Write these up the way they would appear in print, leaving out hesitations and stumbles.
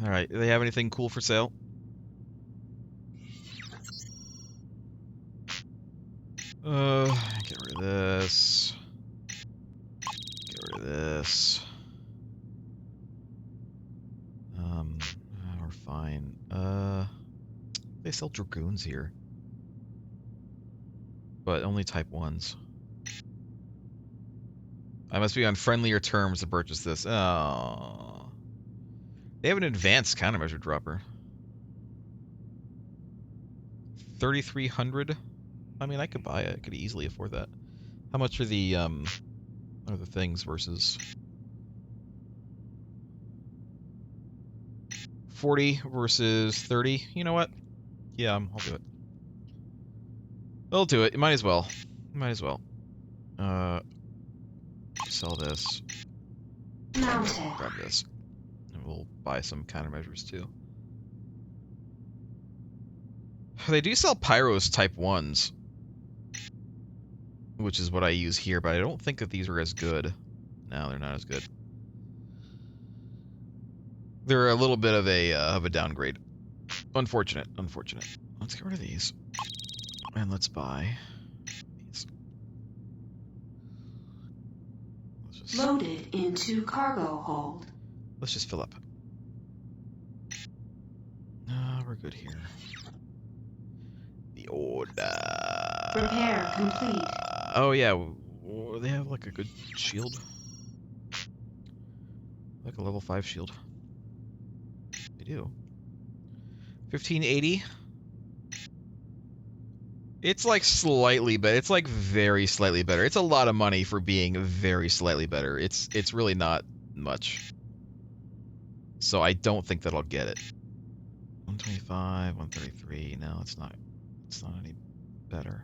Alright, do they have anything cool for sale? Get rid of this. Get rid of this. We're fine. They sell Dragoons here. But only type 1s. I must be on friendlier terms to purchase this. Oh. They have an advanced countermeasure dropper. 3,300? I mean, I could buy it. I could easily afford that. How much are the things versus 40 versus 30? You know what? Yeah, I'll do it. I'll do it. You might as well. Might as well. Sell this. Grab this. And we'll buy some countermeasures too. They do sell Pyros type 1s. Which is what I use here, but I don't think that these are as good. No, they're not as good. They're a little bit of a downgrade. Unfortunate. Unfortunate. Let's get rid of these. And let's buy these. Let's just, loaded into cargo hold. let's just fill up. We're good here. The order. Repair complete. Oh yeah, they have like a good shield. Like a level 5 shield. They do. 1580. It's like slightly better. It's like very slightly better. It's a lot of money for being very slightly better. It's really not much. So I don't think that I'll get it. 125, 133. No, it's not any better.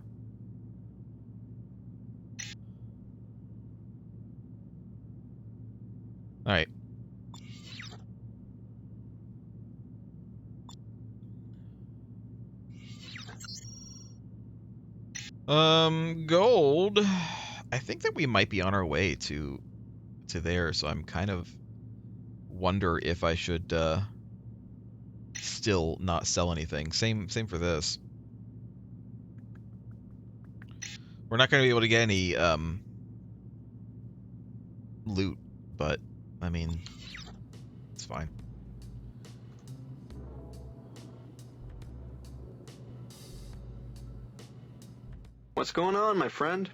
All right. Gold. I think that we might be on our way to there, so I'm kind of wonder if I should still not sell anything. Same for this. We're not going to be able to get any loot, but I mean, it's fine. What's going on, my friend?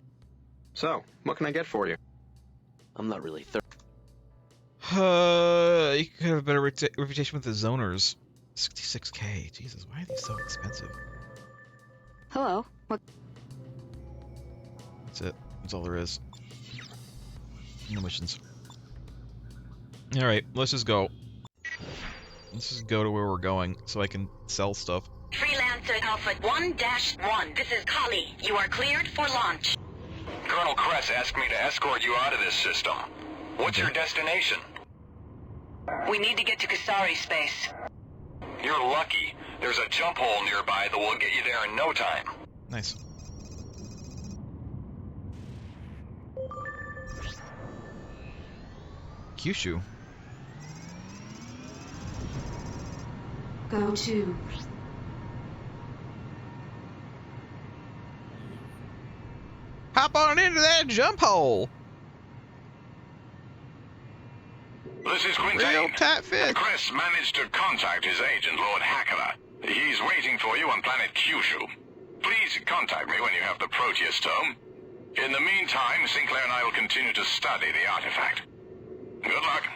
So, what can I get for you? I'm not really thirsty. You could have a better reputation with the zoners. 66k. Jesus, why are these so expensive? Hello. What? That's it. That's all there is. No missions. Alright, let's just go. Let's just go to where we're going so I can sell stuff. Freelancer Alpha 1-1. This is Kali. You are cleared for launch. Colonel Kress asked me to escort you out of this system. What's your destination? We need to get to Kasari space. You're lucky. There's a jump hole nearby that will get you there in no time. Nice. Kyushu. Go to. Hop on into that jump hole. This is Real Quintain. tight fit. Kress managed to contact his agent, Lord Hackler. He's waiting for you on planet Kyushu. Please contact me when you have the Proteus tome. In the meantime, Sinclair and I will continue to study the artifact. Good luck.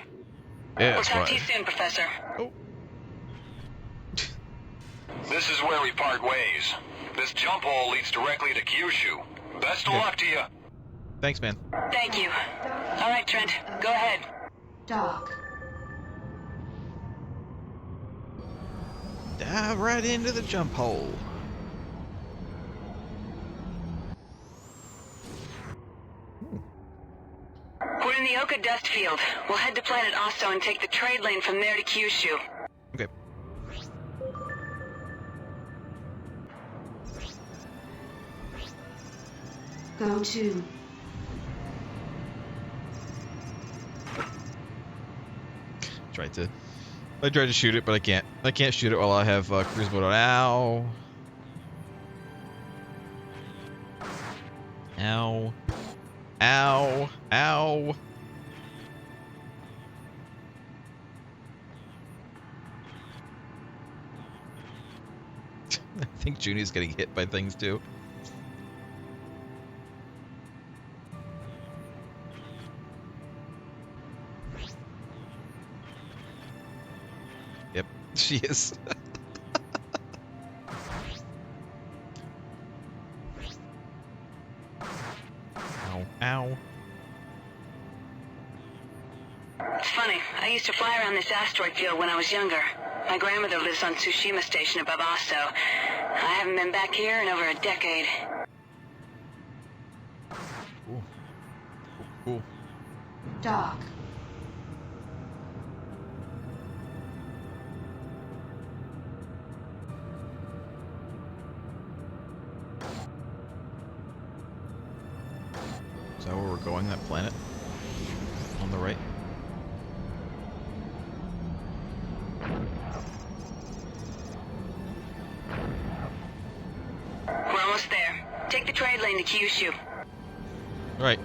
Yeah, We'll that's talk to you fine. soon, Professor. Oh. This is where we part ways. This jump hole leads directly to Kyushu. Best of luck to you. Thanks, man. Thank you. All right, Trent. Go ahead. Dock. Dive right into the jump hole. We're in the Oka dust field. We'll head to planet Osto and take the trade lane from there to Kyushu. Okay. Go to. Tried to I tried to shoot it, but I can't. I can't shoot it while I have cruise mode on. Ow. Ow. Ow. Ow. I think Junie's getting hit by things too. Yep, she is. Ow. Ow. It's funny. I used to fly around this asteroid field when I was younger. My grandmother lives on Tsushima Station above Osto. I haven't been back here in over a decade. Ooh. Cool. Dock. Is that where we're going, that planet? On the right? We're almost there. Take the trade lane to Kyushu. Right.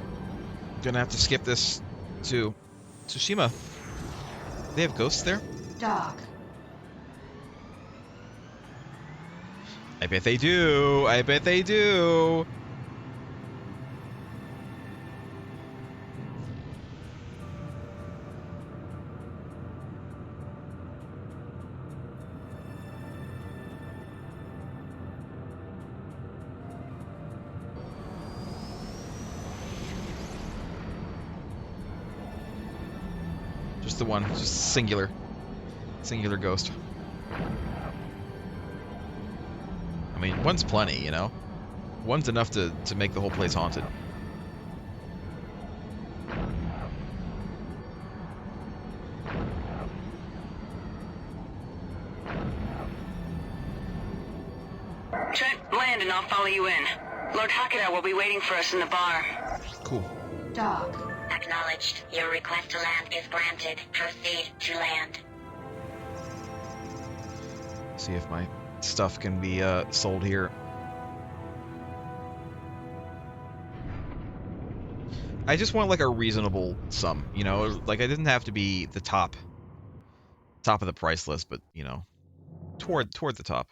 Gonna have to skip this to Tsushima. They have ghosts there? Dock. I bet they do. I bet they do. Just the one, just singular ghost. I mean, one's plenty, you know? One's enough to make the whole place haunted. Trent, land and I'll follow you in. Lord Hakeda will be waiting for us in the bar. Cool. Dock. Acknowledged. Your request to land is granted. Proceed to land. See if my stuff can be sold here. I just want like a reasonable sum, you know, like I didn't have to be the top of the price list, but you know, toward the top.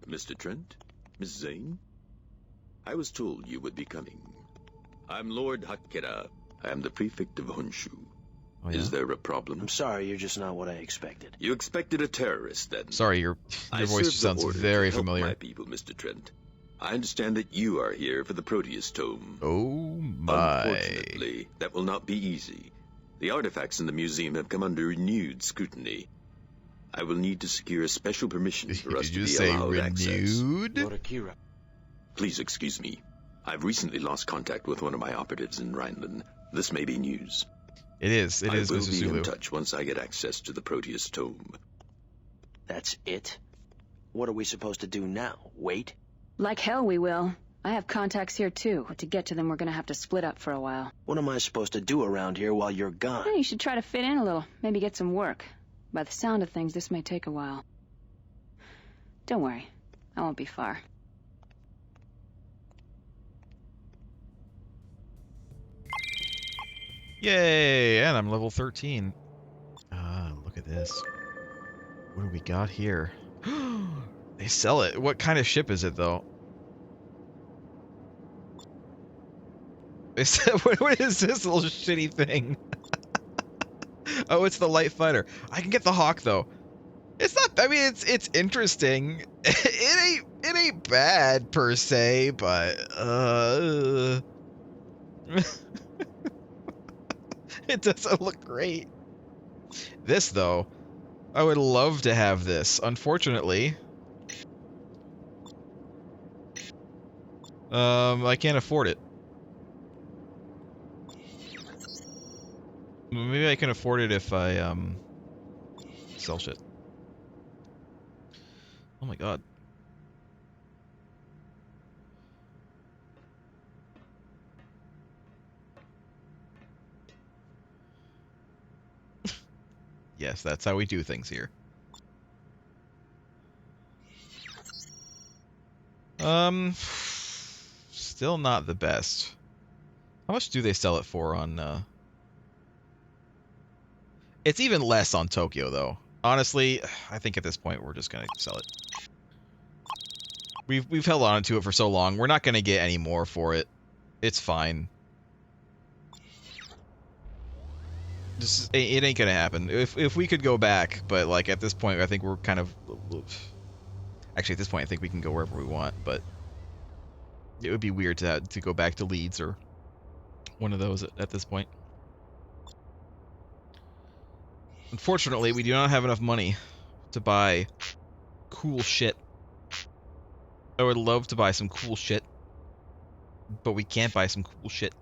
Mr. Trent? Miss Zane? I was told you would be coming. I'm Lord Hakeda. I am the prefect of Honshu. Oh, yeah? Is there a problem? I'm sorry, you're just not what I expected. You expected a terrorist, then? Sorry, your voice serve sounds the order very to help familiar. my people, Mr. Trent. I understand that you are here for the Proteus Tome. Oh my. Unfortunately, that will not be easy. The artifacts in the museum have come under renewed scrutiny. I will need to secure a special permission for us Did to you be say allowed access. renewed? Lord Akira. Please excuse me. I've recently lost contact with one of my operatives in Rhineland. This may be news. It is, I will Mr. be Zulu. in touch once I get access to the Proteus Tome. That's it? What are we supposed to do now? Wait? Like hell we will. I have contacts here too, but to get to them we're gonna have to split up for a while. What am I supposed to do around here while you're gone? Well, you should try to fit in a little, maybe get some work. By the sound of things, this may take a while. Don't worry, I won't be far. Yay! And I'm level 13. Ah, look at this. What do we got here? They sell it. What kind of ship is it, though? They said, what is this little shitty thing? Oh, it's the light fighter. I can get the Hawk, though. It's not. I mean, it's interesting. It ain't bad per se, but it doesn't look great. This though, I would love to have this. Unfortunately, I can't afford it. Maybe I can afford it if I sell shit. Oh my god. Yes, that's how we do things here. Still not the best. How much do they sell it for on, It's even less on Tokyo, though. Honestly, I think at this point we're just gonna sell it. We've held on to it for so long. We're not gonna get any more for it. It's fine. It ain't gonna happen. If we could go back, but like at this point, I think we're kind of. Actually, at this point, I think we can go wherever we want, but it would be weird to go back to Leeds or one of those at this point. Unfortunately, we do not have enough money to buy cool shit. I would love to buy some cool shit, but we can't buy some cool shit.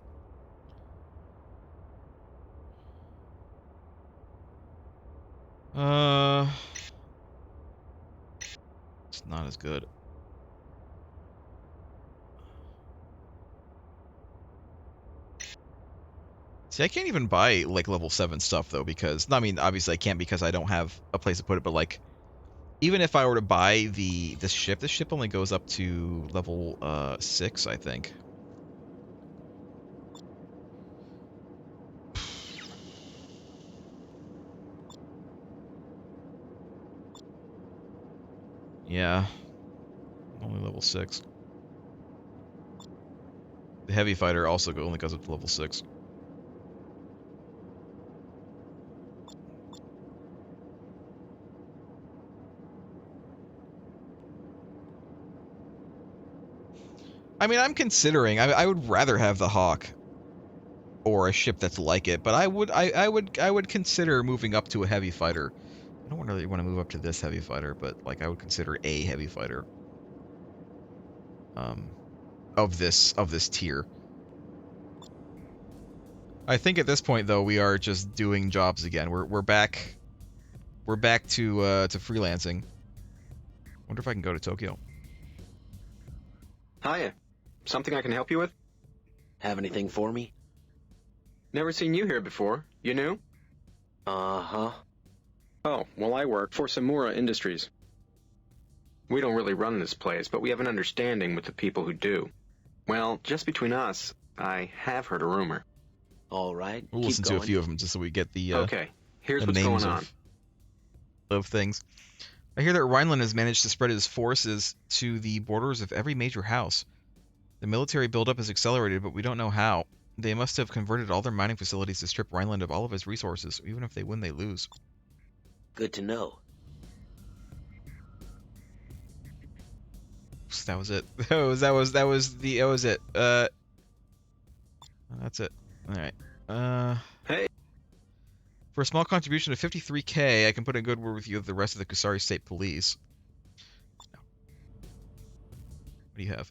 It's not as good. See, I can't even buy, like, level 7 stuff, though, because... I mean, obviously I can't because I don't have a place to put it, but, like... Even if I were to buy this ship only goes up to level 6, I think. Yeah. Only level 6. The heavy fighter also only goes up to level 6. I mean, I'm considering. I would rather have the Hawk or a ship that's like it, but I would consider moving up to a heavy fighter. I don't really want to move up to this heavy fighter, but like I would consider a heavy fighter. Of this tier. I think at this point though we are just doing jobs again. We're back to freelancing. Wonder if I can go to Tokyo. Hiya. Something I can help you with? Have anything for me? Never seen you here before. You new? Uh-huh. Oh, well, I work for Samura Industries. We don't really run this place, but we have an understanding with the people who do. Well, just between us, I have heard a rumor. All right. We'll listen to a few of them just so we get the okay, here's the what's names going on. of things. I hear that Rhineland has managed to spread his forces to the borders of every major house. The military buildup is accelerated, but we don't know how. They must have converted all their mining facilities to strip Rhineland of all of his resources. Even if they win, they lose. Good to know. That was it. That was it. That's it. All right. Hey. For a small contribution of 53K, I can put in good word with you of the rest of the Kusari State Police. What do you have?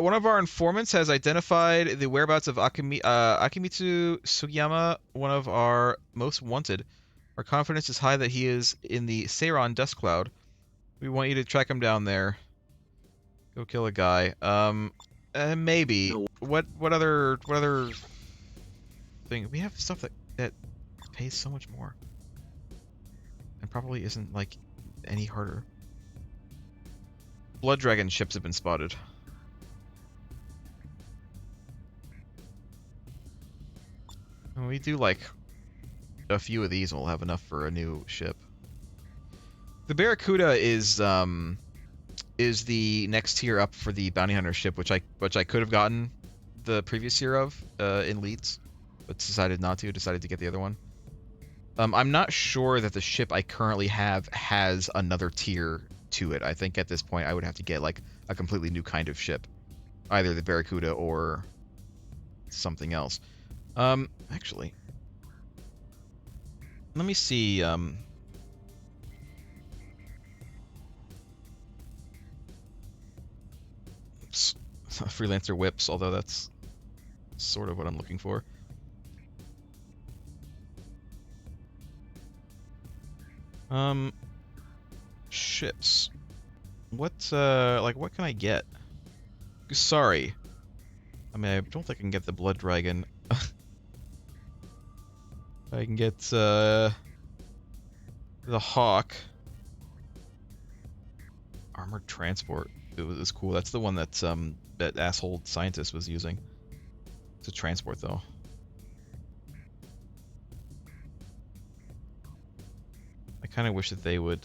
One of our informants has identified the whereabouts of Akimitsu Sugiyama, one of our most wanted. Our confidence is high that he is in the Seiron dust cloud. We want you to track him down there. Go kill a guy. Maybe. No. What other thing? We have stuff that pays so much more. And probably isn't, like, any harder. Blood Dragon ships have been spotted. When we do, like, a few of these, we'll have enough for a new ship. The Barracuda is the next tier up for the bounty hunter ship, which I could have gotten the previous year of in Leeds, but decided not to. Decided to get the other one. I'm not sure that the ship I currently have has another tier to it. I think at this point I would have to get like a completely new kind of ship, either the Barracuda or something else. Actually, let me see. Freelancer whips, although that's sort of what I'm looking for. Ships. What can I get? Sorry. I mean, I don't think I can get the Blood Dragon. I can get the Hawk. Armored transport. It was cool. That's the one that that asshole scientist was using. It's a transport though. I kind of wish that they would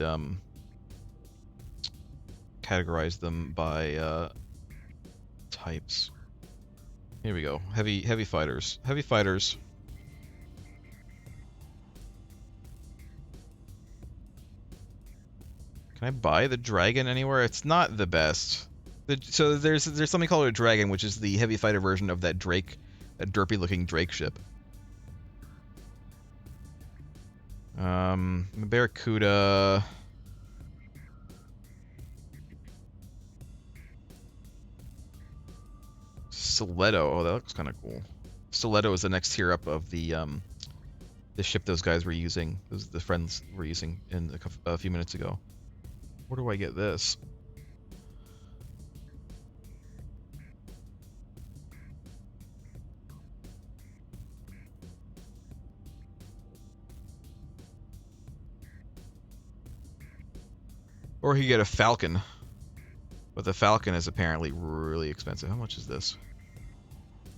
categorize them by types. Here we go. Heavy fighters. Heavy fighters. Can I buy the dragon anywhere? It's not the best. So there's something called a dragon, which is the heavy fighter version of that Drake, that derpy looking Drake ship. Barracuda. Stiletto. Oh, that looks kind of cool. Stiletto is the next tier up of the ship those guys were using. Those the friends were using in a few minutes ago. Where do I get this? Or you get a Falcon. But the Falcon is apparently really expensive. How much is this?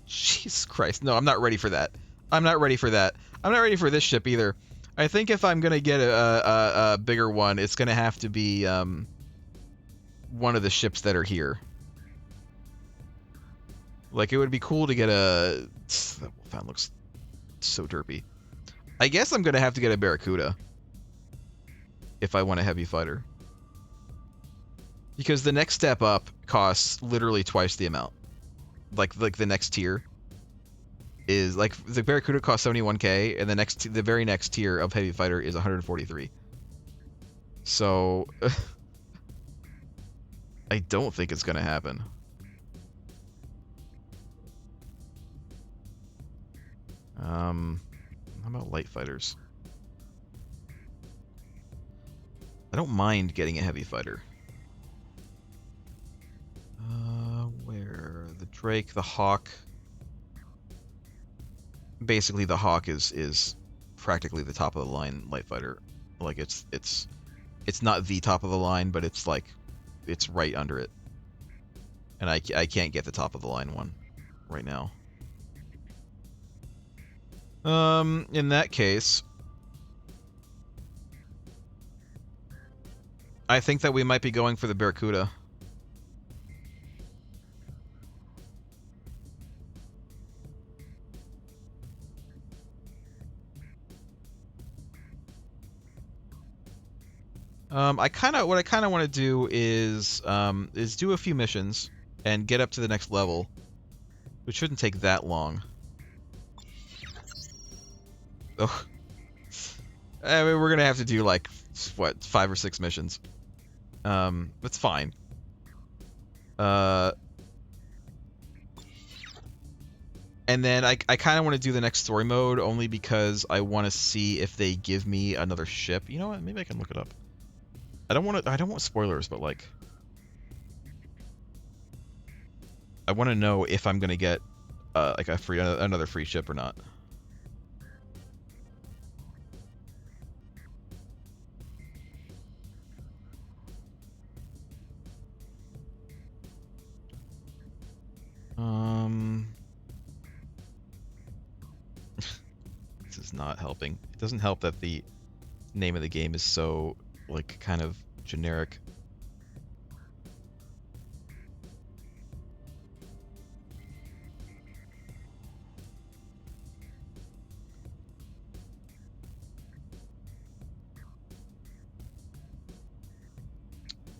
Jesus Christ. No, I'm not ready for that. I'm not ready for that. I'm not ready for this ship either. I think if I'm going to get a bigger one, it's going to have to be one of the ships that are here. Like, it would be cool to get a... That Wolfhound looks so derpy. I guess I'm going to have to get a Barracuda if I want a heavy fighter. Because the next step up costs literally twice the amount. Like the next tier is like the Barracuda costs 71k, and the very next tier of heavy fighter is 143. So I don't think it's gonna happen. How about light fighters? I don't mind getting a heavy fighter. Where? The Drake, the Hawk. Basically, the Hawk is practically the top of the line light fighter. Like it's not the top of the line, but it's like it's right under it. And I can't get the top of the line one right now. In that case, I think that we might be going for the Barracuda. What I kind of want to do is do a few missions and get up to the next level, which shouldn't take that long. Oh, I mean, we're gonna have to do like what 5 or 6 missions. That's fine. And then I kind of want to do the next story mode only because I want to see if they give me another ship. You know what? Maybe I can look it up. I don't want spoilers, but like I want to know if I'm gonna get like another free ship or not. This is not helping. It doesn't help that the name of the game is so like kind of generic.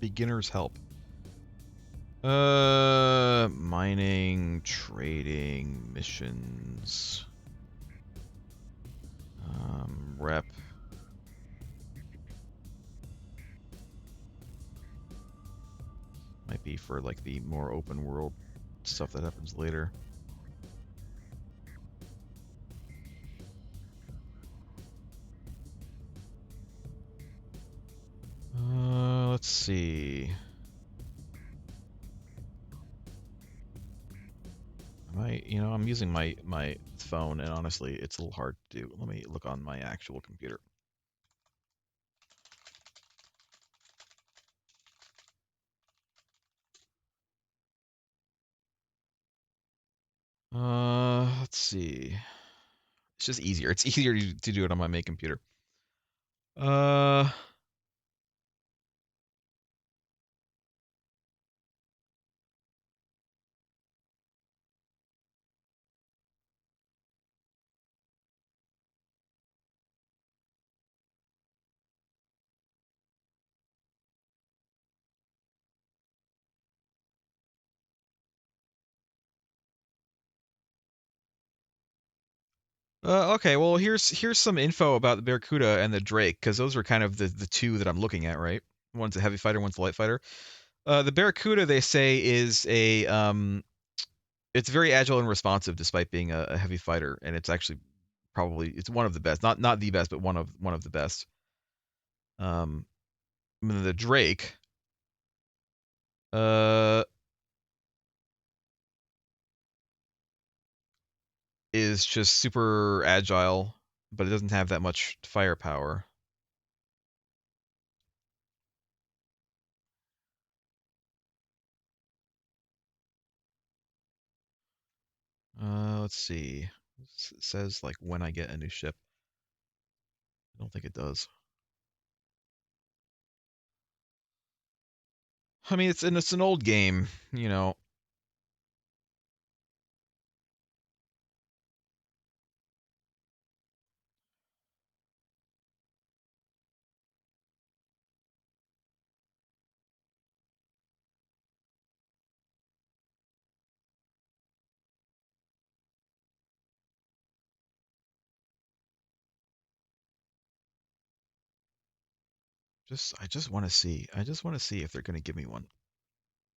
Beginner's help. Mining, trading, missions. Rep. Might be for like the more open world stuff that happens later. Let's see. Am I you know, I'm using my phone, and honestly, it's a little hard to do. Let me look on my actual computer. Let's see. It's just easier. It's easier to do it on my main computer. Uh, okay, well, here's some info about the Barracuda and the Drake, because those are kind of the two that I'm looking at, right? One's a heavy fighter, one's a light fighter. The Barracuda, they say, is it's very agile and responsive despite being a heavy fighter, and it's actually probably it's one of the best, not the best, but one of the best. And then the Drake, uh, is just super agile, but it doesn't have that much firepower. Let's see. It says like when I get a new ship. I don't think it does. I mean, it's an old game, you know. I just want to see. I just want to see if they're gonna give me one.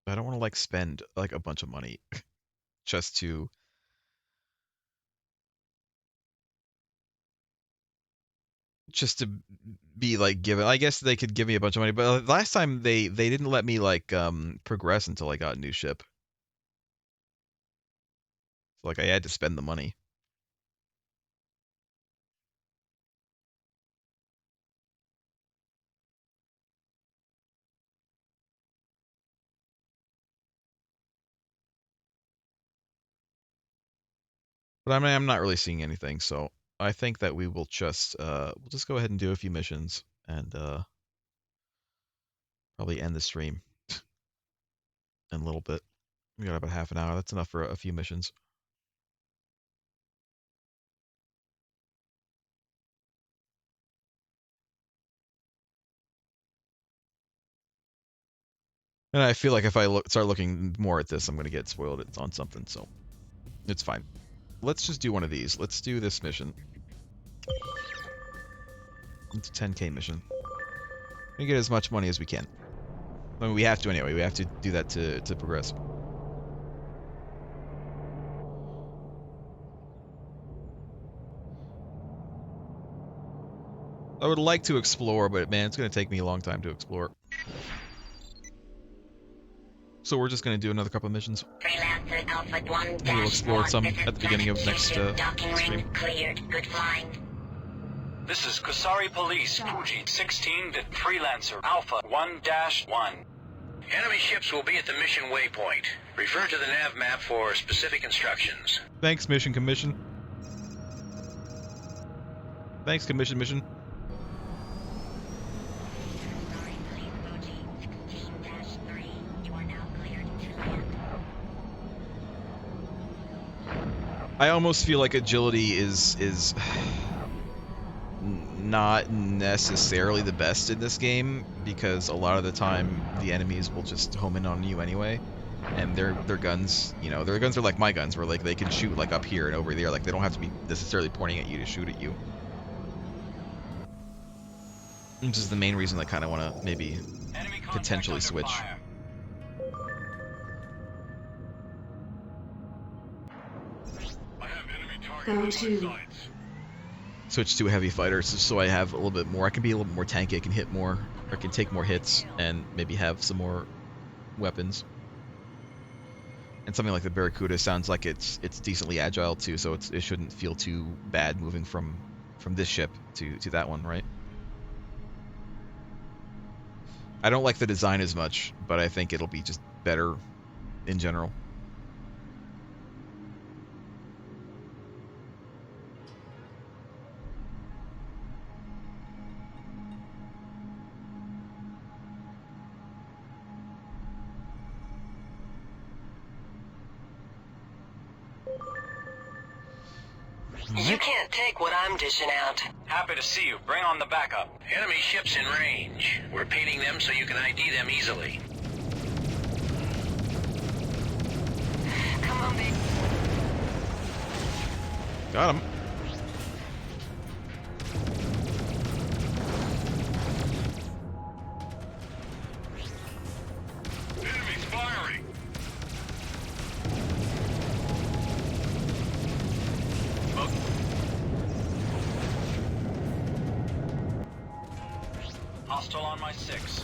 I don't want to like spend like a bunch of money just to be like given. I guess they could give me a bunch of money, but last time they didn't let me like progress until I got a new ship. So, like I had to spend the money. But I mean, I'm not really seeing anything, so I think that we'll just go ahead and do a few missions and probably end the stream in a little bit. We got about half an hour. That's enough for a few missions. And I feel like if I start looking more at this, I'm going to get spoiled on something, so it's fine. Let's just do one of these. Let's do this mission. It's a 10k mission. We get as much money as we can. I mean, we have to anyway. We have to do that to progress. I would like to explore, but man, it's going to take me a long time to explore. So we're just going to do another couple of missions. Freelancer Alpha 1-1. We'll explore some This is at the beginning of next docking stream. ring cleared. Good flying. This is Kusari Police, Fuji 16 to Freelancer Alpha 1-1. Enemy ships will be at the mission waypoint. Refer to the nav map for specific instructions. Thanks, Mission Commission. Thanks, Mission. I almost feel like agility is not necessarily the best in this game, because a lot of the time the enemies will just home in on you anyway, and their guns, you know, their guns are like my guns, where like they can shoot like up here and over there, like they don't have to be necessarily pointing at you to shoot at you. Which is the main reason I kind of want to maybe potentially switch. Go to. Switch to a heavy fighter, so I have a little bit more. I can be a little bit more tanky. I can hit more, or I can take more hits, and maybe have some more weapons. And something like the Barracuda sounds like it's decently agile too, so it shouldn't feel too bad moving from this ship to that one, right? I don't like the design as much, but I think it'll be just better in general. You can't take what I'm dishing out. Happy to see you. Bring on the backup. Enemy ships in range. We're painting them so you can ID them easily. Come on, babe. Got him. Enemies firing! Hostile on my 6.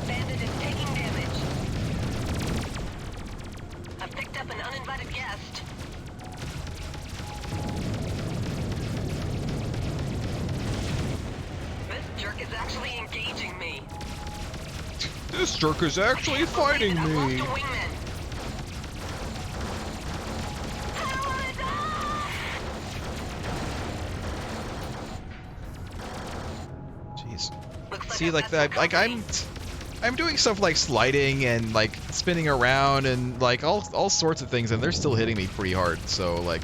Bandit is taking damage. I've picked up an uninvited guest. This jerk is actually engaging me. This jerk is actually fighting I've lost me. a wingman. Jeez. Looks See, I've like got that, some like I'm doing stuff like sliding and like spinning around and like all sorts of things, and they're still hitting me pretty hard. So like,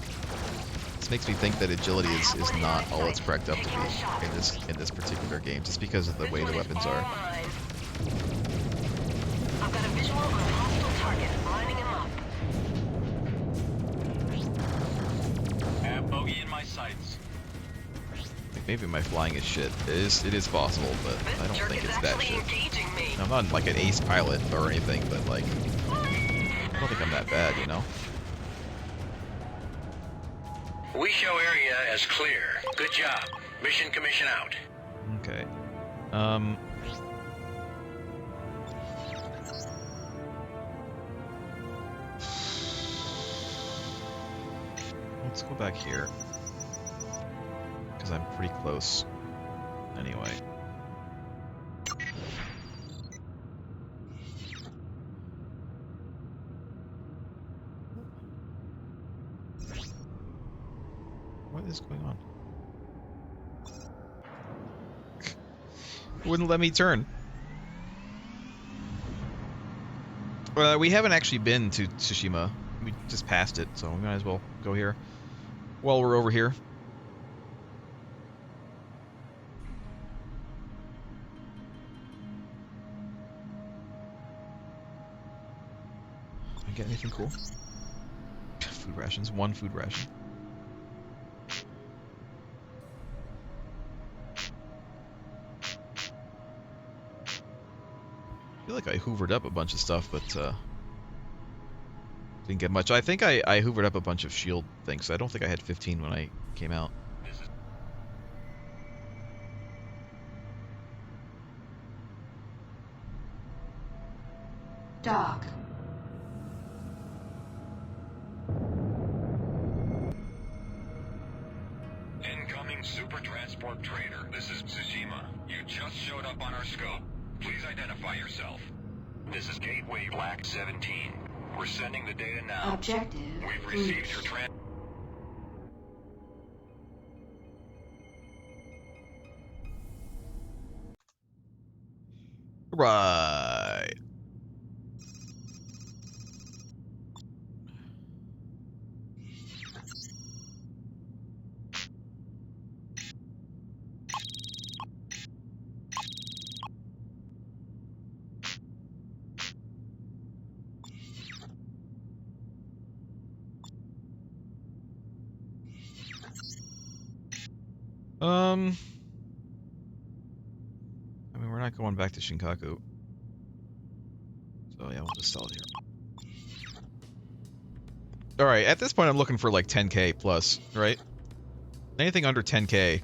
this makes me think that agility is not all it's cracked up to be in this particular game, just because of the way the weapons are. I've got a visual on a hostile target, lining him up. Have bogey in my sights. Like, maybe my flying is shit. It is possible, but I don't think it's that shit. Engaging me. I'm not like an ace pilot or anything, but like, I don't think I'm that bad, you know? We show area as clear. Good job. Mission commission out. Okay. Let's go back here. Because I'm pretty close. Anyway. What is going on? Wouldn't let me turn. We haven't actually been to Tsushima. We just passed it, so we might as well go here. While we're over here. Did I get anything cool? Food rations. 1 food ration. I feel like I hoovered up a bunch of stuff, but didn't get much. I think I hoovered up a bunch of shield things. I don't think I had 15 when I came out. Dock. Incoming super transport trader. This is Tsushima. You just showed up on our scope. Please identify yourself. This is Gateway Black 17. We're sending the data now. Objective We've received your Right. I mean, we're not going back to Shinkaku. So yeah, we'll just sell it here. All right, at this point, I'm looking for like 10k plus, right? Anything under 10k,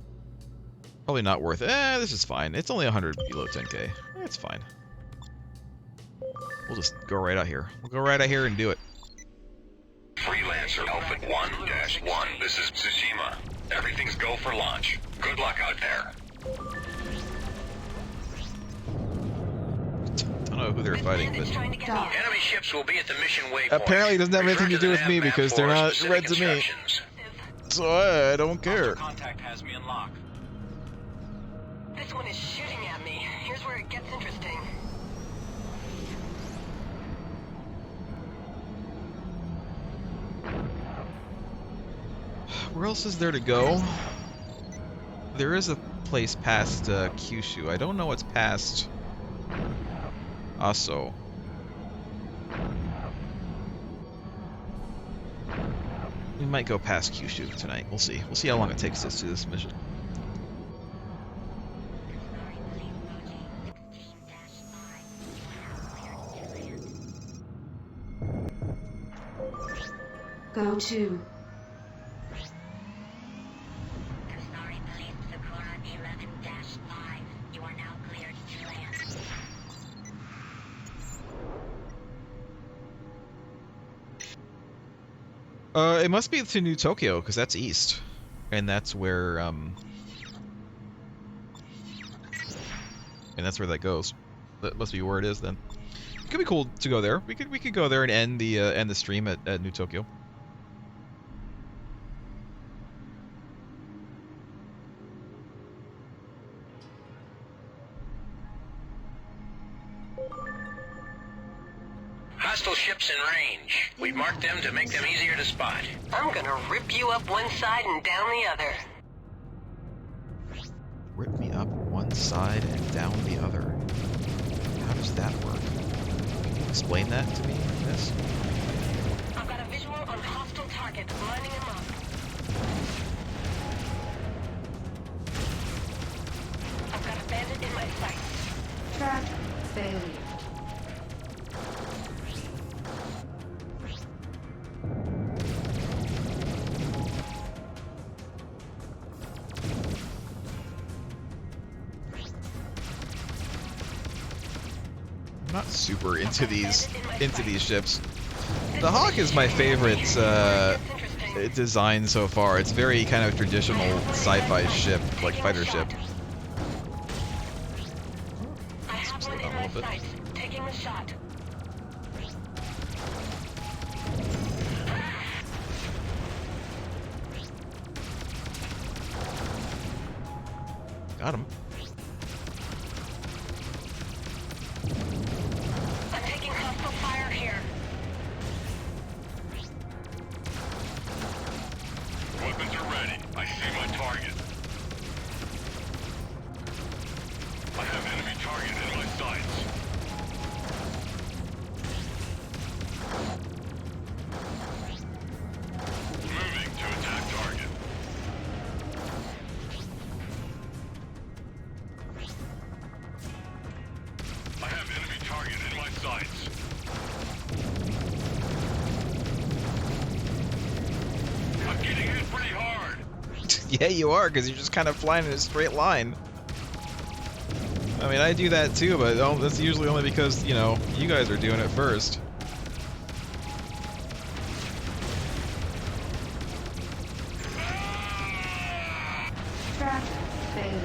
probably not worth it. This is fine. It's only 100 below 10k. It's fine. We'll just go right out here. We'll go right out here and do it. Freelancer Alpha 1-1. This is Tsushima. Everything's go for launch. Good luck out there. I don't know who they're fighting, but Enemy ships will be at the mission waypoint. apparently it doesn't have anything to do with me nav map because they're for not specific red to me. instructions. So I don't care. Contact has me in lock. This one is shooting at me. Here's where it gets interesting. Where else is there to go? There is a place past Kyushu. I don't know what's past Aso. We might go past Kyushu tonight. We'll see. We'll see how long it takes us to this mission. Go to. Kusari Police Sakura 11-5. You are now cleared to land. It must be to New Tokyo, because that's east. And that's where, and that's where that goes. That must be where it is, then. It could be cool to go there. We could go there and end the stream at New Tokyo. Hostile ships in range. We've marked them to make them easier to spot. I'm gonna rip you up one side and down the other. Rip me up one side and down the other. How does that work? Explain that to me, Miss. I've got a visual on hostile target, lining him up. I've got a bandit in my sights. Track failure. I'm not super into these ships. The Hawk is my favorite design so far. It's very kind of traditional sci-fi ship, like fighter ship. I have one in my sights, taking the shot. Got him. I'm taking hostile fire here. Weapons are ready. I see my target. I have enemy target in my sights. Moving to attack target. I have enemy target in my sights. I'm getting hit pretty hard. Yeah, you are, because you're just kind of flying in a straight line. I mean, I do that too, but that's usually only because, you know, you guys are doing it first. Track failure.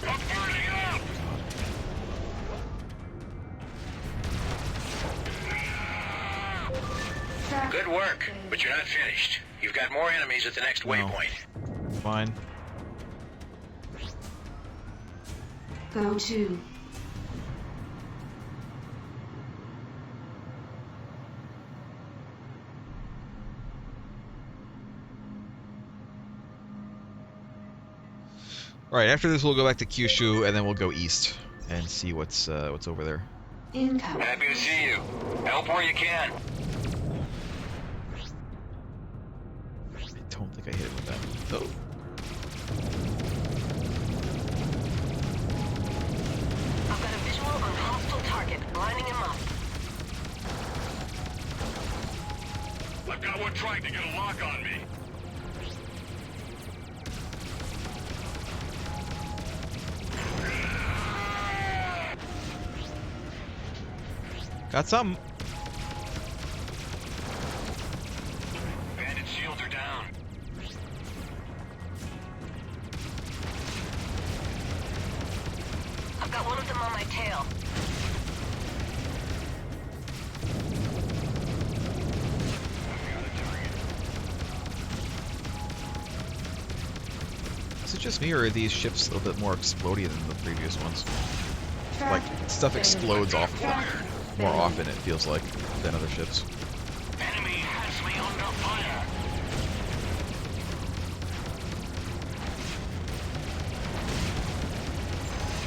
I'm burning up. Track Good work, but you're not finished. You've got more enemies at the next No. waypoint. Fine. Go to. All right. After this, we'll go back to Kyushu, and then we'll go east and see what's over there. incoming. Happy to see you. Help where you can. I don't think I hit it with that. Oh. I've got a visual on hostile target, lining him up. I've got one trying to get a lock on me. Got something. Bandit shields are down. I've got one of them on my tail. Is it just me, or are these ships a little bit more explodey than the previous ones? Like, stuff explodes off of them more often, it feels like, than other ships. Enemy has me under fire.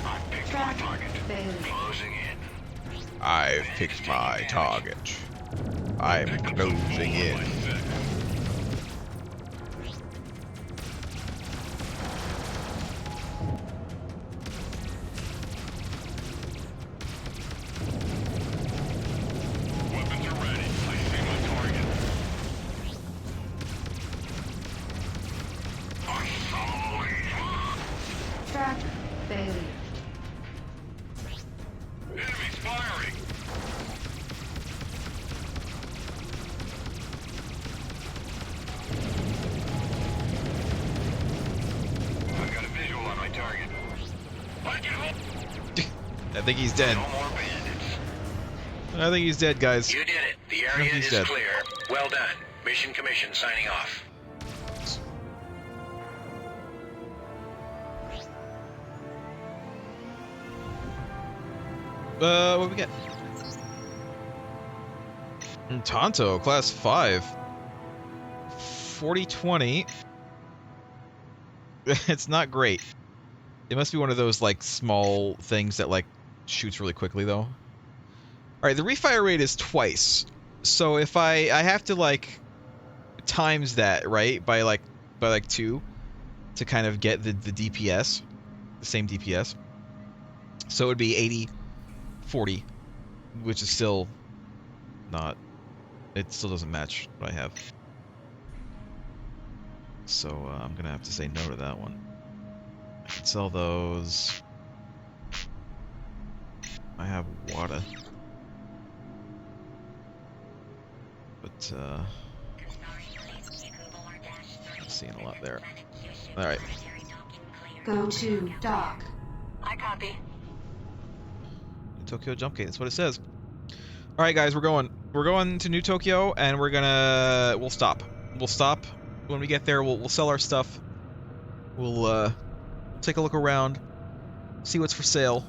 I picked my target. Closing in. I've picked my target. I'm closing in. Weapons are ready. I see my target. Tractor failure. Enemies firing. I've got a visual on my target. I can hold. I think he's dead. No more bandits. I think he's dead, guys. You did it. The I area think he's is dead. clear. Well done. Mission Commission signing off. What we get? Tonto, class 5. 4020. It's not great. It must be one of those, like, small things that, like, shoots really quickly, though. Alright, the refire rate is twice. So if I have to, like, times that, right, by 2 to kind of get the DPS, the same DPS. So it would be 80, 40, which is still not, it still doesn't match what I have. So I'm gonna have to say no to that one. I can sell those. I have Wada. But I'm seeing a lot there. Alright. Go to dock. I copy. Tokyo jump gate, that's what it says. Alright guys, we're going. We're going to New Tokyo, and we'll stop. We'll stop. When we get there, we'll sell our stuff. We'll take a look around, see what's for sale,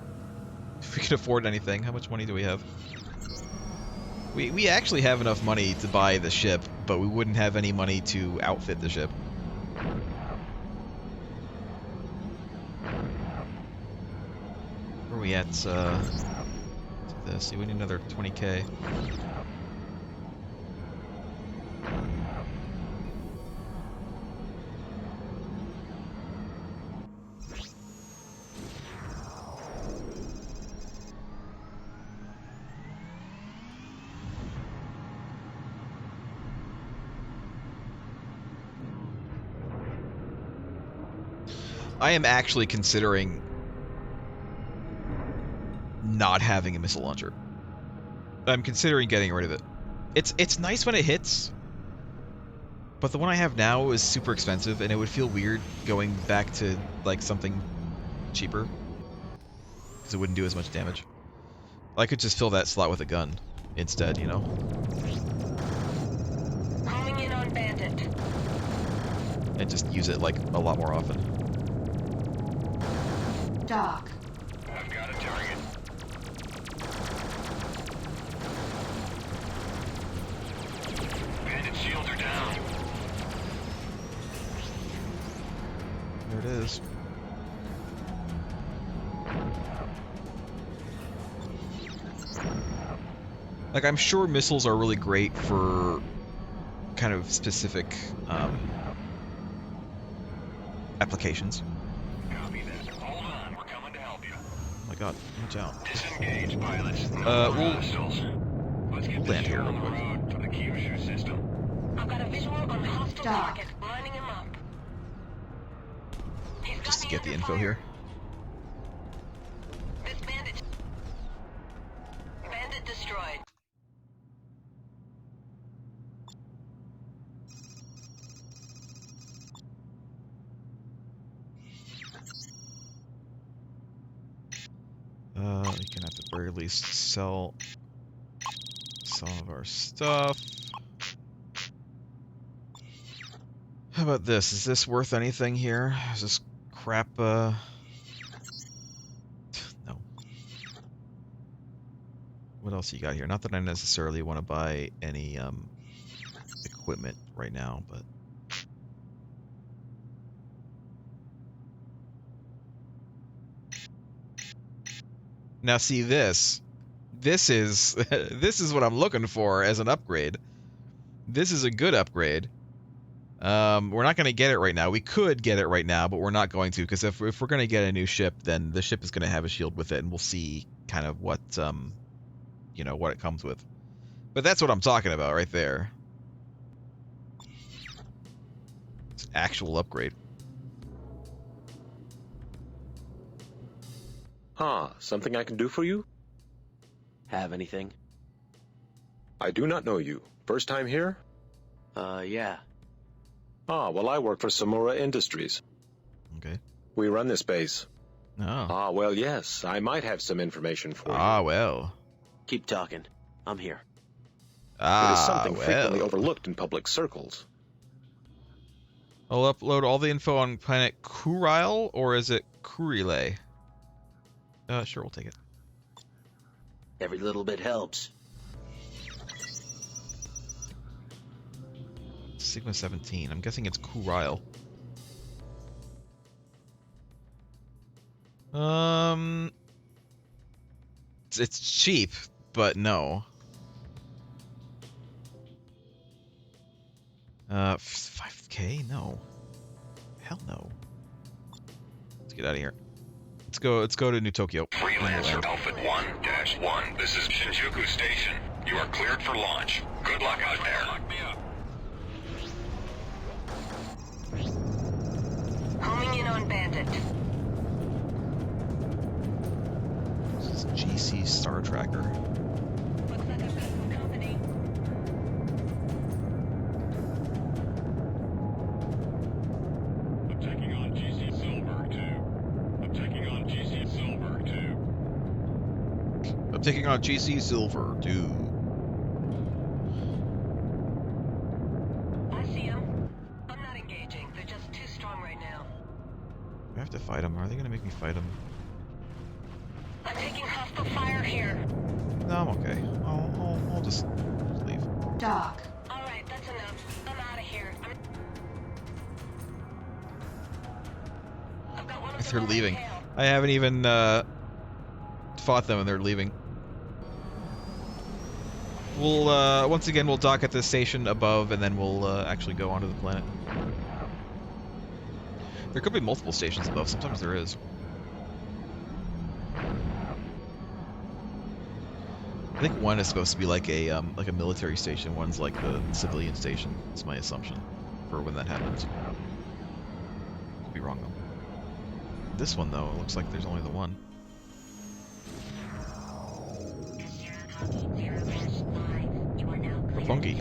if we can afford anything. How much money do we have? We actually have enough money to buy the ship, but we wouldn't have any money to outfit the ship. Where are we at? This. See, we need another 20k. I am actually considering not having a missile launcher. I'm considering getting rid of it. It's nice when it hits, but the one I have now is super expensive, and it would feel weird going back to like something cheaper because it wouldn't do as much damage. I could just fill that slot with a gun instead, you know? Homing in on bandit. And just use it like a lot more often. Dock. I've got a target. Bandit shields are down. There it is. Like, I'm sure missiles are really great for kind of specific applications. Copy that. Hold on, we're coming to help you. Oh my god, watch out. Disengage, pilots. No more we'll hostiles. Let's get we'll this land ship here on real the quick. road for the Kyushu system. I've got a visual on the hostile Dock. target. Lining him up. He's got Just to me get the under info fire. here. This bandit. Bandit destroyed. We can at the very least sell some of our stuff. How about this? Is this worth anything here? Is this crap, no. What else you got here? Not that I necessarily want to buy any, equipment right now, but... Now see this. This is this is what I'm looking for as an upgrade. This is a good upgrade. We're not going to get it right now. We could get it right now, but we're not going to, because if we're going to get a new ship, then the ship is going to have a shield with it, and we'll see kind of what you know, what it comes with. But that's what I'm talking about right there. It's an actual upgrade. Huh, something I can do for you? Have anything? I do not know you. First time here? Yeah. Ah, well, I work for Samura Industries. Okay. We run this base. Oh. Ah, well, yes, I might have some information for you. Ah, well. Keep talking. I'm here. It is something well. frequently overlooked in public circles. I'll upload all the info on planet Kurile, or is it Kurile? Sure, we'll take it. Every little bit helps. Sigma 17. I'm guessing it's Kurile. It's cheap, but no. 5K? No. Hell no. Let's get out of here. Let's go to New Tokyo. Freelancer Alpha 1-1. This is Shinjuku Station. You are cleared for launch. Good luck out there. Homing in on bandit. This is GC Star Tracker. Looks like I've got some company. I'm taking on GC Silver 2. I'm taking on GC Silver 2. I'm taking on GC Silver, too. I see him. I'm not engaging. They're just too strong right now. I have to fight them. Are they going to make me fight them? I'm taking hostile fire here. No, I'm okay. I'll just leave. Dock. All right, that's enough. I'm out of here. I've got one of They're them on leaving. tail. I haven't even fought them, and they're leaving. We'll once again we'll dock at the station above, and then we'll actually go onto the planet. There could be multiple stations above. Sometimes there is. I think one is supposed to be like a military station. One's like the civilian station. That's my assumption for when that happens. Could be wrong though. This one though, it looks like there's only the one. Roppongi.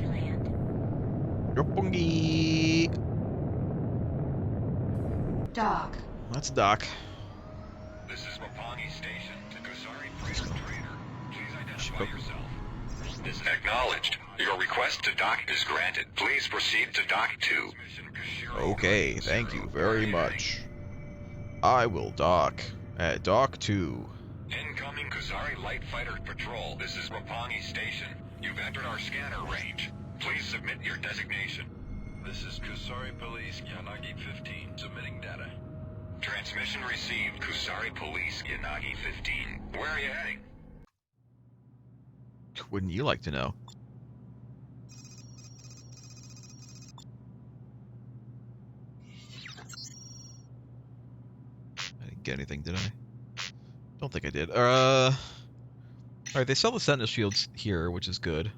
Roppongi. Dock. That's Doc. This is Roppongi Station to Kusari Freedom Trader. Please identify yourself. This acknowledged. Your request to dock is granted. Please proceed to dock 2. Okay, thank you very much. I will dock at Dock 2. Incoming Kusari Light Fighter Patrol. This is Roppongi Station. You've entered our scanner range. Please submit your designation. This is Kusari Police, Yanagi 15, submitting data. Transmission received, Kusari Police, Yanagi 15. Where are you heading? Wouldn't you like to know? I didn't get anything, did I? Don't think I did. Alright, they sell the Sentinel shields here, which is good.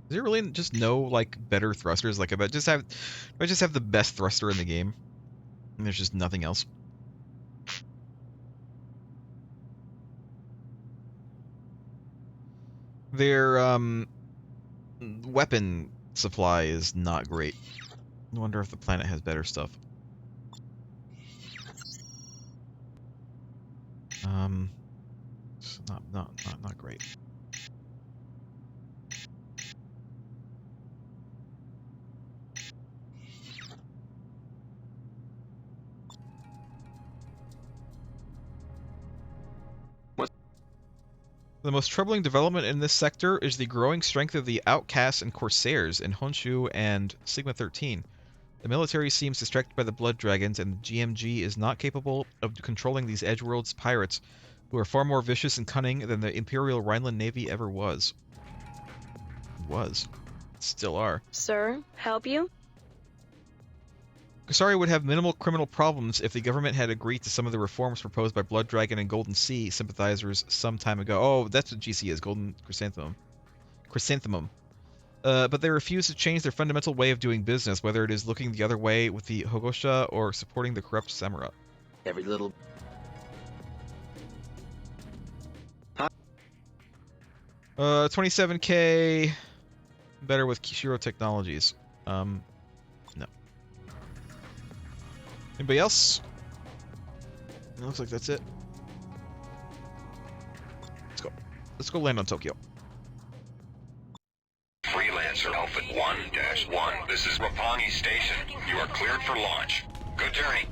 Is there really just no, like, better thrusters? Like, I just have the best thruster in the game? And there's just nothing else? Their, weapon supply is not great. I wonder if the planet has better stuff. It's not great. The most troubling development in this sector is the growing strength of the outcasts and corsairs in Honshu and Sigma 13. The military seems distracted by the Blood Dragons, and the GMG is not capable of controlling these Edgeworld's pirates, who are far more vicious and cunning than the Imperial Rhineland Navy ever was. Still are. Sir, help you? Kusari would have minimal criminal problems if the government had agreed to some of the reforms proposed by Blood Dragon and Golden Sea sympathizers some time ago. Oh, that's what GC is, Golden Chrysanthemum. But they refuse to change their fundamental way of doing business, whether it is looking the other way with the Hogosha or supporting the corrupt Samura. Every little... 27k better with Kishiro Technologies. No. Anybody else? It looks like that's it. Let's go. Let's go land on Tokyo. Freelancer Alpha 1-1. This is Roppongi Station. You are cleared for launch. Good journey.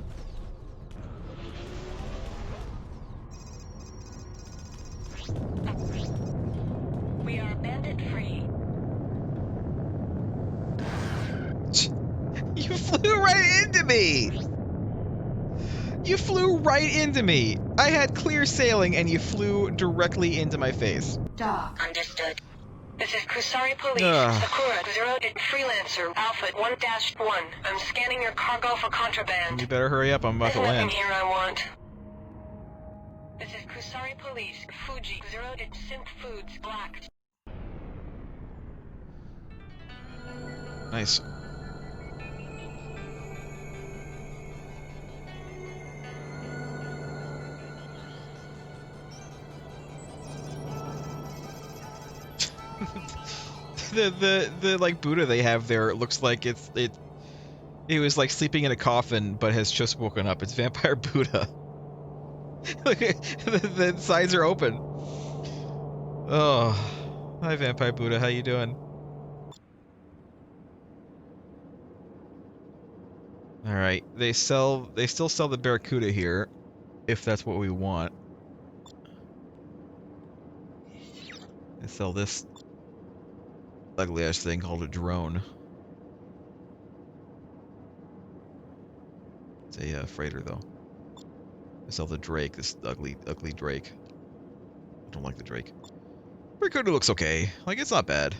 We are bandit free. You flew right into me! You flew right into me! I had clear sailing and you flew directly into my face. Dock. Understood. This is Kusari Police, Ugh. Sakura, 0 Freelancer, Alpha 1-1. I'm scanning your cargo for contraband. You better hurry up, I'm about to There's nothing land. here I want. This is Kusari Police, Fuji, 0 Synth Foods, Black. Nice. the like Buddha they have there looks like it was like sleeping in a coffin but has just woken up. It's Vampire Buddha. Look, the sides are open. Oh, hi Vampire Buddha, how you doing? All right, they still sell the Barracuda here, if that's what we want. They sell this ugly ass thing called a drone. It's a freighter though. They sell the Drake, this ugly Drake. I don't like the Drake. Barracuda looks okay. Like, it's not bad.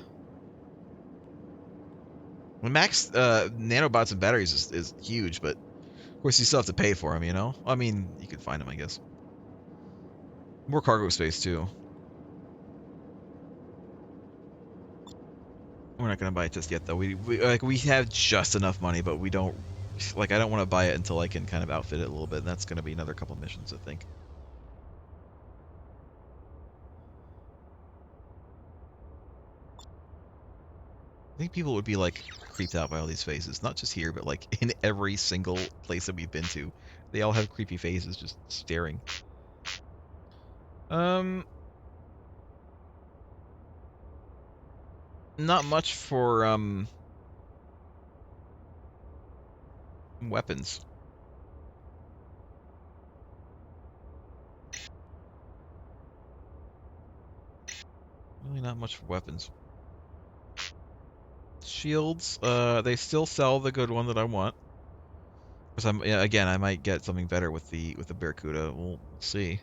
The max nanobots and batteries is huge, but of course you still have to pay for them, you know? I mean, you could find them, I guess. More cargo space too. We're not gonna buy it just yet, though. We have just enough money, but we don't. Like, I don't want to buy it until I can kind of outfit it a little bit. And that's gonna be another couple missions, I think. I think people would be like creeped out by all these faces, not just here, but like in every single place that we've been to. They all have creepy faces just staring. Not much for weapons. Really not much for weapons. Shields, they still sell the good one that I want. Because again, I might get something better with the Barracuda. We'll see.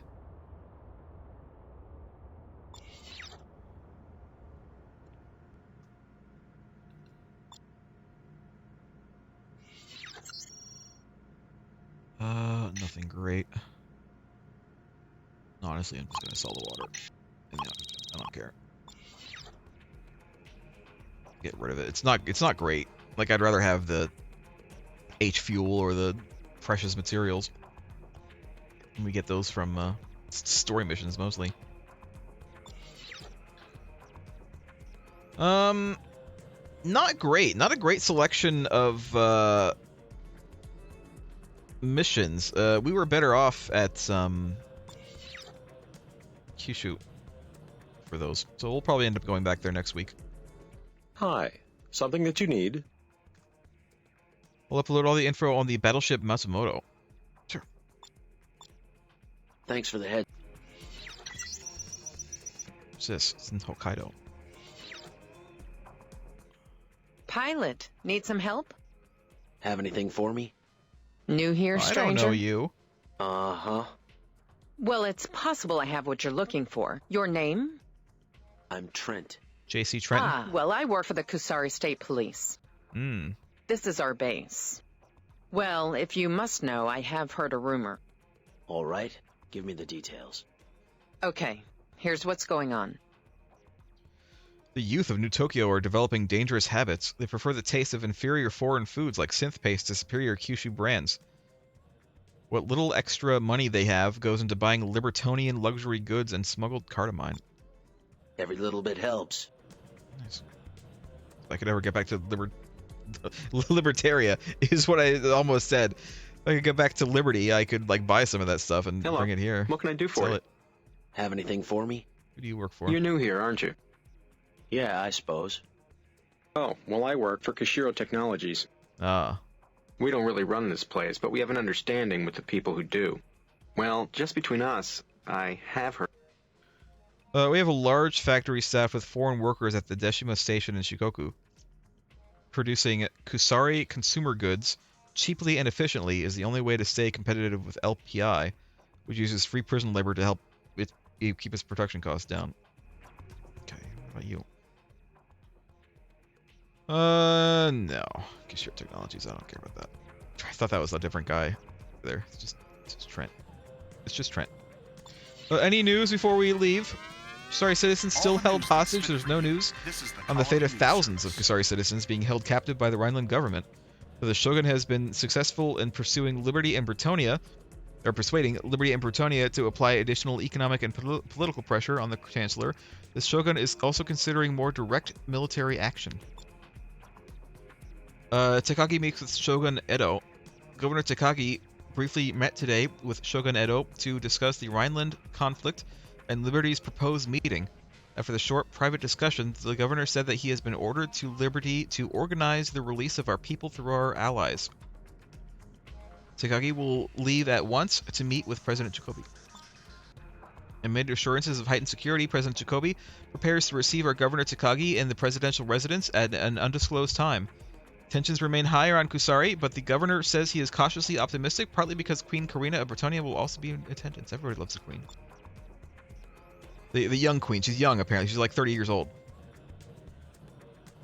nothing great. Honestly, I'm just gonna sell the water and the oxygen. I don't care. Get rid of it. It's not great. Like, I'd rather have the H fuel or the precious materials. And we get those from story missions mostly. Not great. Not a great selection of missions. We were better off at Kyushu for those. So we'll probably end up going back there next week. Hi. Something that you need? We'll upload all the info on the battleship Matsumoto. Sure. Thanks for the head. What's this? It's in Hokkaido. Pilot, need some help? Have anything for me? New here, stranger? I don't know you. Uh-huh. Well, it's possible I have what you're looking for. Your name? I'm Trent. J.C. Trenton. Ah, well, I work for the Kusari State Police. Hmm. This is our base. Well, if you must know, I have heard a rumor. All right. Give me the details. Okay, here's what's going on. The youth of New Tokyo are developing dangerous habits. They prefer the taste of inferior foreign foods like synth paste to superior Kyushu brands. What little extra money they have goes into buying libertonian luxury goods and smuggled cardamine. Every little bit helps. Nice. If I could ever get back to Libertaria, is what I almost said. If I could get back to Liberty, I could like buy some of that stuff and bring it here. What can I do for you? Have anything for me? Who do you work for? You're new here, aren't you? Yeah, I suppose. Oh, well, I work for Kashiro Technologies. Ah. We don't really run this place, but we have an understanding with the people who do. Well, just between us, I have heard. We have a large factory staffed with foreign workers at the Deshima station in Shikoku. Producing Kusari consumer goods cheaply and efficiently is the only way to stay competitive with LPI, which uses free prison labor to help it keep its production costs down. Okay, what about you? No. Kishiro Technologies, I don't care about that. I thought that was a different guy there. It's just Trent. It's just Trent. Any news before we leave? Kusari citizens still held hostage. There's no news on the fate of thousands of Kusari citizens being held captive by the Rhineland government. The shogun has been successful in persuading Liberty and Bretonia to apply additional economic and political pressure on the chancellor. The shogun is also considering more direct military action. Takagi meets with Shogun Edo. Governor Takagi briefly met today with Shogun Edo to discuss the Rhineland conflict and Liberty's proposed meeting. After the short private discussion, the governor said that he has been ordered to Liberty to organize the release of our people through our allies. Takagi will leave at once to meet with President Jacobi. Amid assurances of heightened security, President Jacobi prepares to receive our Governor Takagi in the presidential residence at an undisclosed time. Tensions remain high around Kusari, but the governor says he is cautiously optimistic, partly because Queen Karina of Bretonia will also be in attendance. Everybody loves the queen. The young queen. She's young, apparently. She's like 30 years old.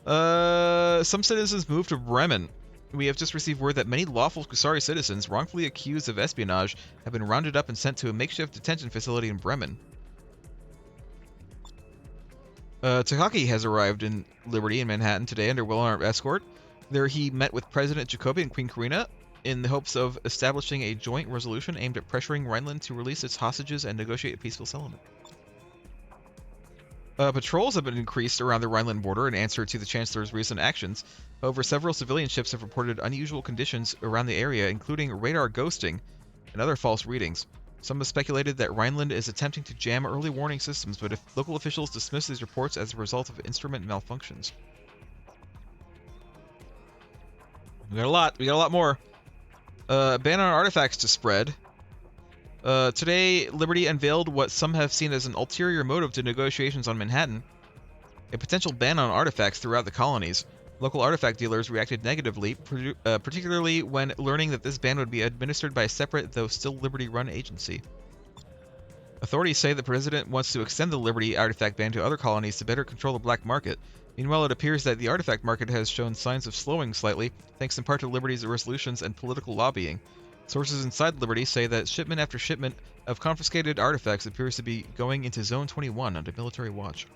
Some citizens moved to Bremen. We have just received word that many lawful Kusari citizens, wrongfully accused of espionage, have been rounded up and sent to a makeshift detention facility in Bremen. Takagi has arrived in Liberty in Manhattan today under well-armed escort. There he met with President Jacobi and Queen Karina in the hopes of establishing a joint resolution aimed at pressuring Rhineland to release its hostages and negotiate a peaceful settlement. Patrols have been increased around the Rhineland border in answer to the Chancellor's recent actions. However, several civilian ships have reported unusual conditions around the area, including radar ghosting and other false readings. Some have speculated that Rhineland is attempting to jam early warning systems, but if local officials dismiss these reports as a result of instrument malfunctions. We got a lot more. Ban on artifacts to spread. Today, Liberty unveiled what some have seen as an ulterior motive to negotiations on Manhattan. A potential ban on artifacts throughout the colonies. Local artifact dealers reacted negatively, particularly when learning that this ban would be administered by a separate, though still Liberty-run agency. Authorities say the president wants to extend the Liberty artifact ban to other colonies to better control the black market. Meanwhile, it appears that the artifact market has shown signs of slowing slightly, thanks in part to Liberty's resolutions and political lobbying. Sources inside Liberty say that shipment after shipment of confiscated artifacts appears to be going into Zone 21 under military watch.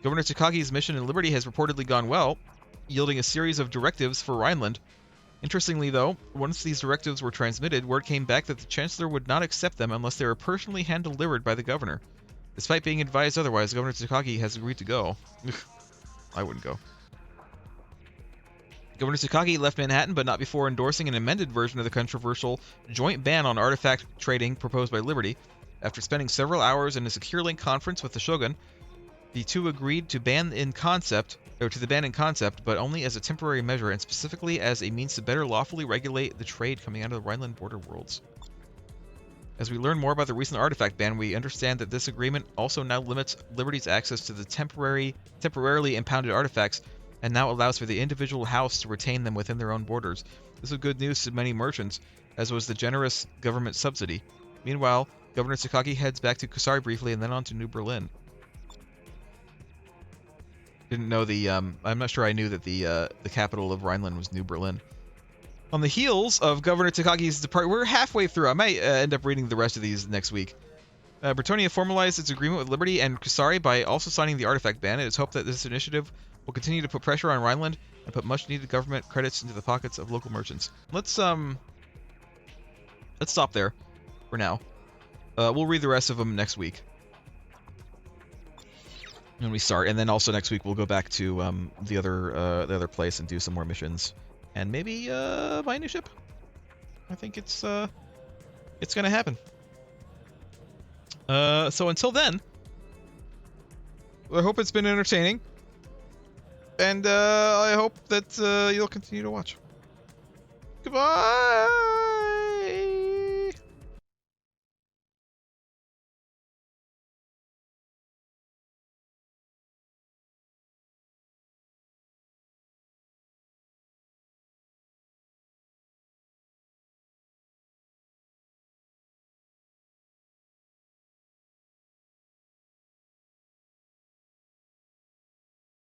Governor Takagi's mission in Liberty has reportedly gone well, yielding a series of directives for Rhineland. Interestingly, though, once these directives were transmitted, word came back that the Chancellor would not accept them unless they were personally hand-delivered by the Governor. Despite being advised otherwise, Governor Takagi has agreed to go. I wouldn't go. Governor Takagi left Manhattan, but not before endorsing an amended version of the controversial joint ban on artifact trading proposed by Liberty. After spending several hours in a secure link conference with the Shogun, the two agreed to the ban in concept, but only as a temporary measure and specifically as a means to better lawfully regulate the trade coming out of the Rhineland border worlds. As we learn more about the recent artifact ban, we understand that this agreement also now limits Liberty's access to the temporarily impounded artifacts and now allows for the individual house to retain them within their own borders. This is good news to many merchants, as was the generous government subsidy. Meanwhile, Governor Takagi heads back to Kusari briefly and then on to New Berlin. Didn't know I'm not sure I knew that the capital of Rhineland was New Berlin. On the heels of Governor Takagi's departure, we're halfway through. I might end up reading the rest of these next week. Bretonia formalized its agreement with Liberty and Kusari by also signing the artifact ban. It is hoped that this initiative will continue to put pressure on Rhineland and put much-needed government credits into the pockets of local merchants. Let's stop there for now. We'll read the rest of them next week when we start, and then also next week we'll go back to the other place and do some more missions, and maybe buy a new ship. I think it's gonna happen. So until then, I hope it's been entertaining, and I hope that you'll continue to watch. Goodbye.